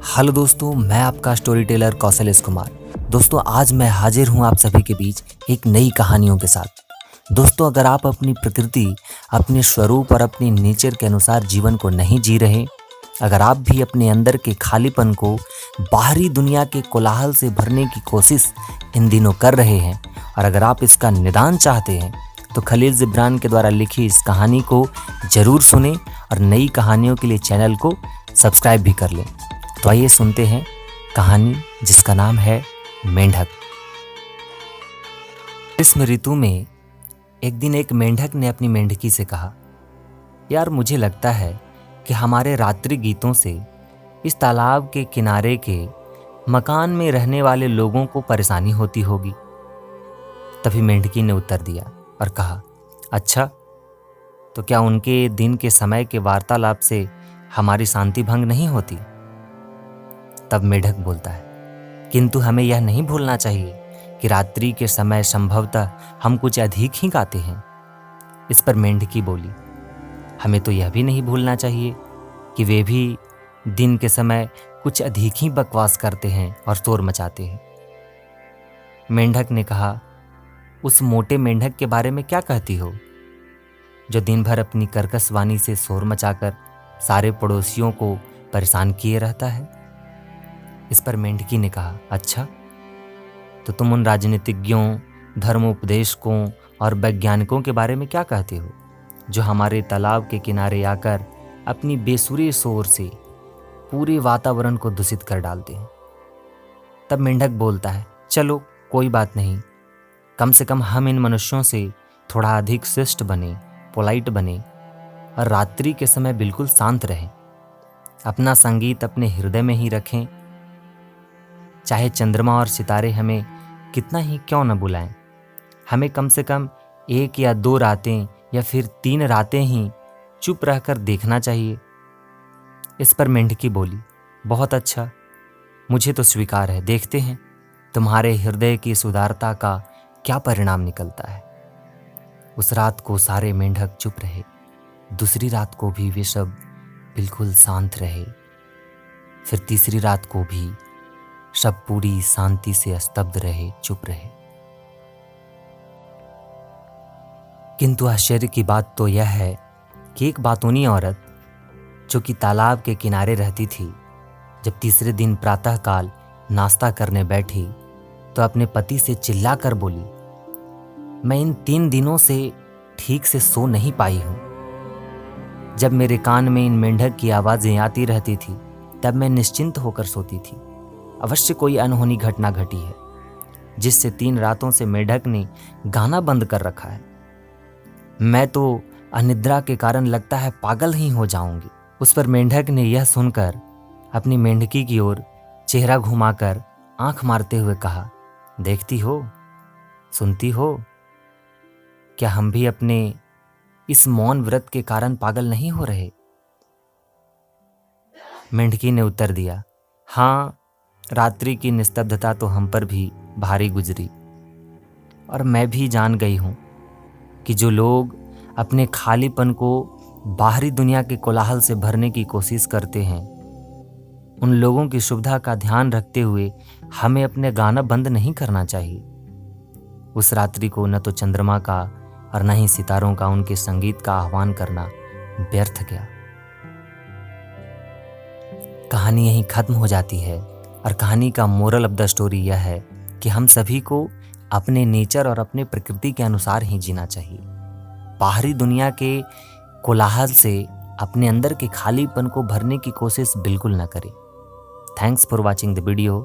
Hello दोस्तों, मैं आपका स्टोरी टेलर कौशल एस कुमार। दोस्तों, आज मैं हाजिर हूं आप सभी के बीच एक नई कहानियों के साथ। दोस्तों, अगर आप अपनी प्रकृति, अपने स्वरूप और अपनी नेचर के अनुसार जीवन को नहीं जी रहे, अगर आप भी अपने अंदर के खालीपन को बाहरी दुनिया के कोलाहल से भरने की कोशिश इन दिनों कर रहे हैं और अगर आप इसका निदान चाहते हैं तो खलील जिब्रान के द्वारा लिखी इस कहानी को जरूर सुनें और नई कहानियों के लिए चैनल को सब्सक्राइब भी कर लें। तो आइए सुनते हैं कहानी जिसका नाम है मेंढक। ग्रीष्म ऋतु में एक दिन एक मेंढक ने अपनी मेंढकी से कहा, यार मुझे लगता है कि हमारे रात्रि गीतों से इस तालाब के किनारे के मकान में रहने वाले लोगों को परेशानी होती होगी। तभी मेंढकी ने उत्तर दिया और कहा, अच्छा, तो क्या उनके दिन के समय के वार्तालाप से हमारी शांति भंग नहीं होती? तब मेंढक बोलता है, किंतु हमें यह नहीं भूलना चाहिए कि रात्रि के समय संभवतः हम कुछ अधिक ही गाते हैं। इस पर मेंढकी बोली, हमें तो यह भी नहीं भूलना चाहिए कि वे भी दिन के समय कुछ अधिक ही बकवास करते हैं और शोर मचाते हैं। मेंढक ने कहा, उस मोटे मेंढक के बारे में क्या कहती हो, जो दिन भर अपनी कर्कश वाणी से शोर मचाकर सारे पड़ोसियों को परेशान किए रहता है? इस पर मेंढकी ने कहा, अच्छा, तो तुम उन राजनीतिज्ञों, धर्मोपदेशकों और वैज्ञानिकों के बारे में क्या कहते हो, जो हमारे तालाब के किनारे आकर अपनी बेसुरे शोर से पूरे वातावरण को दूषित कर डालते हैं? तब मेंढक बोलता है, चलो कोई बात नहीं, कम से कम हम इन मनुष्यों से थोड़ा अधिक शिष्ट बने, पोलाइट बने और रात्रि के समय बिल्कुल शांत रहें। अपना संगीत अपने हृदय में ही रखें, चाहे चंद्रमा और सितारे हमें कितना ही क्यों न बुलाएं। हमें कम से कम 1 या 2 रातें या फिर 3 रातें ही चुप रहकर देखना चाहिए। इस पर मेंढकी बोली, बहुत अच्छा, मुझे तो स्वीकार है, देखते हैं तुम्हारे हृदय की सुदारता का क्या परिणाम निकलता है। उस रात को सारे मेंढक चुप रहे। दूसरी रात को भी वे सब बिल्कुल शांत रहे। फिर तीसरी रात को भी सब पूरी शांति से स्तब्ध रहे, चुप रहे। किंतु आश्चर्य की बात तो यह है कि एक बातूनी औरत जो कि तालाब के किनारे रहती थी, जब तीसरे दिन प्रातःकाल नाश्ता करने बैठी तो अपने पति से चिल्लाकर बोली, मैं इन 3 दिनों से ठीक से सो नहीं पाई हूं। जब मेरे कान में इन मेंढक की आवाजें आती रहती थी तब मैं निश्चिंत होकर सोती थी। अवश्य कोई अनहोनी घटना घटी है जिससे 3 रातों से मेंढक ने गाना बंद कर रखा है। मैं तो अनिद्रा के कारण लगता है पागल ही हो जाऊंगी। उस पर मेंढक ने यह सुनकर अपनी मेंढकी की ओर चेहरा घुमाकर आंख मारते हुए कहा, देखती हो, सुनती हो, क्या हम भी अपने इस मौन व्रत के कारण पागल नहीं हो रहे? मेंढकी ने उत्तर दिया, हाँ, रात्रि की निस्तब्धता तो हम पर भी भारी गुजरी और मैं भी जान गई हूं कि जो लोग अपने खालीपन को बाहरी दुनिया के कोलाहल से भरने की कोशिश करते हैं, उन लोगों की सुविधा का ध्यान रखते हुए हमें अपने गाना बंद नहीं करना चाहिए। उस रात्रि को न तो चंद्रमा का और न ही सितारों का उनके संगीत का आह्वान करना व्यर्थ गया। कहानी यहीं खत्म हो जाती है और कहानी का मोरल ऑफ द स्टोरी यह है कि हम सभी को अपने नेचर और अपने प्रकृति के अनुसार ही जीना चाहिए। बाहरी दुनिया के कोलाहल से अपने अंदर के खालीपन को भरने की कोशिश बिल्कुल न करें। Thanks for watching the video.